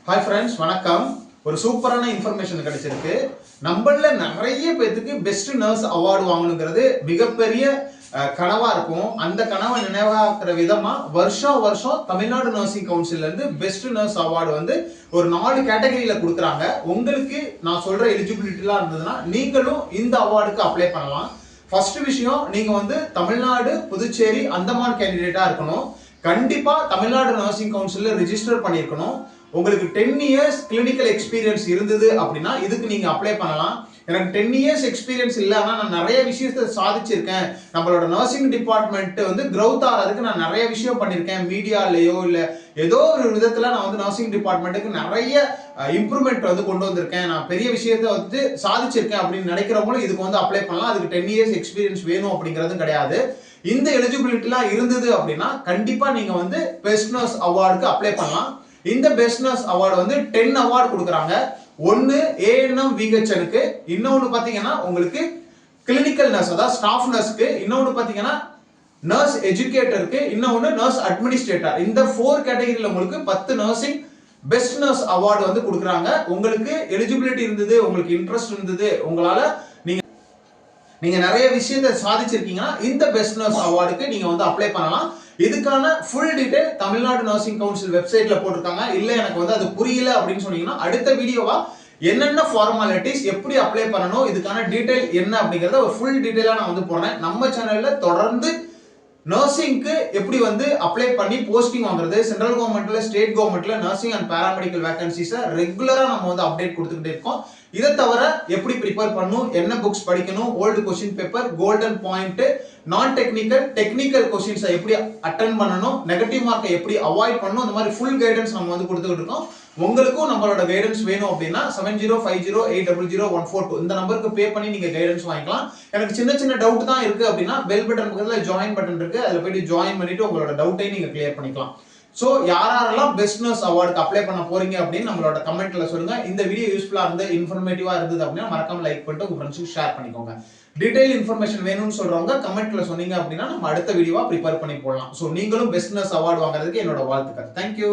Hi friends, வணக்கம். ஒரு சூப்பரான இன்ஃபர்மேஷன் கிடைச்சிருக்கு. நம்மள நிறைய பேருக்கு பெஸ்ட் நர்ஸ் அவார்டு வாங்கணுங்கிறது மிகப்பெரிய கனவா இருக்கும். அந்த கனவை நினைவாக்குற விதமா வருஷம் தமிழ்நாடு நர்சிங் கவுன்சில்ல இருந்து பெஸ்ட் நர்ஸ் அவார்டு வந்து ஒரு 4 கேட்டகரியில கொடுக்குறாங்க. உங்களுக்கு நான் சொல்ற எலிஜிபிலிட்டிலாம் இருந்ததுன்னா நீங்களும் இந்த அவார்டுக்கு அப்ளை பண்ணலாம். ஃபர்ஸ்ட் விஷயம், நீங்க வந்து தமிழ்நாடு, புதுச்சேரி, அந்தமான் கேண்டிடேட்டா இருக்கணும். கண்டிப்பா தமிழ்நாடு நர்சிங் கவுன்சில்ல ரெஜிஸ்டர் பண்ணியிருக்கணும். உங்களுக்கு 10 இயர்ஸ் கிளினிக்கல் எக்ஸ்பீரியன்ஸ் இருந்தது அப்படின்னா இதுக்கு நீங்க அப்ளை பண்ணலாம். எனக்கு 10 இயர்ஸ் எக்ஸ்பீரியன்ஸ் இல்லை, ஆனால் நான் நிறைய விஷயத்தை சாதிச்சிருக்கேன், நம்மளோட நர்சிங் டிபார்ட்மெண்ட் வந்து க்ரௌத் ஆகிறதுக்கு நான் நிறைய விஷயம் பண்ணியிருக்கேன், மீடியாலேயோ இல்லை ஏதோ ஒரு விதத்தில் நான் வந்து நர்சிங் டிபார்ட்மெண்ட்டுக்கு நிறைய இம்ப்ரூவ்மெண்ட் வந்து கொண்டு வந்திருக்கேன், நான் பெரிய விஷயத்தை வந்து சாதிச்சிருக்கேன் அப்படின்னு நினைக்கிறவங்களும் இதுக்கு வந்து அப்ளை பண்ணலாம். அதுக்கு 10 இயர்ஸ் எக்ஸ்பீரியன்ஸ் வேணும் அப்படிங்கிறது கிடையாது. இந்த எலிஜிபிலிட்டிலாம் இருந்தது அப்படின்னா கண்டிப்பா நீங்க வந்து பெஸ்ட் நர்ஸ் அவார்டுக்கு அப்ளை பண்ணலாம். இந்த பெஸ்ட் நர்ஸ் அவார்டு வந்து 10 அவார்டு கொடுக்குறாங்க. ஒன்னு ஏஎன்எம் விஹெச்எனுக்கு, இன்னொன்னு பாத்தீங்கன்னா உங்களுக்கு கிளினிக்கல் நர்ஸ் அதாவது ஸ்டாஃப் நர்ஸ்க்கு, இன்னொன்னு பாத்தீங்கன்னா நர்ஸ் எஜுகேட்டருக்கு, இன்னொன்னு நர்ஸ் அட்மினிஸ்ட்ரேட்டர். இந்த 4 கேட்டகரியில உங்களுக்கு 10 நர்சிங் பெஸ்ட் நர்ஸ் அவார்டு வந்து கொடுக்குறாங்க. உங்களுக்கு எலிஜிபிலிட்டி இருந்தது, உங்களுக்கு இன்ட்ரெஸ்ட் இருந்தது, உங்களால நீங்க நிறைய விஷயத்தை சாதிச்சிருக்கீங்கன்னா இந்த பெஸ்ட் நர்ஸ் அவார்டுக்கு நீங்க வந்து அப்ளை பண்ணலாம். இதுக்கான full detail Tamil Nadu nursing council வெப்சைட்ல போட்டிருக்காங்க. இல்ல எனக்கு வந்து அது புரியல அப்படின்னு சொன்னீங்கன்னா அடுத்த வீடியோவா என்னென்ன ஃபார்மாலிட்டிஸ், எப்படி அப்ளை பண்ணணும், இதுக்கான டீடைல் என்ன அப்படிங்கறத ஒரு ஃபுல் டீடைலா நான் வந்து போடுறேன். நம்ம சேனல்ல தொடர்ந்து நர்சிங்க்கு எப்படி வந்து அப்ளை பண்ணி போஸ்டிங் வாங்குறது, சென்ட்ரல் கவர்மெண்ட்ல, ஸ்டேட் கவர்மெண்ட்ல நர்சிங் அண்ட் பாராமெடிக்கல் வேகன்சிஸை ரெகுலரா நம்ம வந்து அப்டேட் கொடுத்துக்கிட்டே இருக்கோம். இதை தவிர எப்படி ப்ரிப்பேர் பண்ணணும், என்ன புக்ஸ் படிக்கணும், old question paper, golden point, நான் டெக்னிக்கல், டெக்னிக்கல் கொஸ்டின்ஸை எப்படி அட்டென்ட் பண்ணணும், நெகட்டிவ் மார்க்கை எப்படி அவாய்ட் பண்ணணும், அந்த மாதிரி ஃபுல் கைடன்ஸ் நம்ம வந்து கொடுத்துக்கிட்டு இருக்கோம். உங்களுக்கும் நம்மளோட கைடன்ஸ் வேணும் அப்படின்னா 7050800142 இந்த நம்பருக்கு பே பண்ணி நீங்க கைடன்ஸ் வாங்கிக்கலாம். எனக்கு சின்ன சின்ன டவுட் தான் இருக்கு அப்படின்னா பெல் பட்டன் பக்கத்துல ஜாயின் பட்டன் இருக்கு, அதுல போயிட்டு ஜாயின் பண்ணிட்டு உங்களோட டவுட்டை நீங்க கிளியர் பண்ணிக்கலாம். சோ யாரெல்லாம் பெஸ்ட் நர்ஸ் அவார்டுக்கு அப்ளை பண்ண போறீங்க அப்படின்னு நம்மளோட கமெண்ட்ல சொல்லுங்க. இந்த வீடியோ யூஸ்ஃபுல்லா இருந்து இன்ஃபர்மேட்டிவா இருந்தது அப்படின்னா மறக்காம லைக் பண்ணிட்டு உங்க ஃப்ரெண்ட்ஸுக்கு ஷேர் பண்ணிக்கோங்க. டீடைல் இன்ஃபர்மேஷன் வேணும்னு சொல்றவங்க கமெண்ட்ல சொன்னீங்க அப்படின்னா நம்ம அடுத்த வீடியோவா ப்ரிப்பேர் பண்ணி போடலாம். சோ நீங்களும் பெஸ்ட் நர்ஸ் அவார்டு வாங்குறதுக்கு என்னோட வாழ்த்துக்கள். தேங்க்யூ.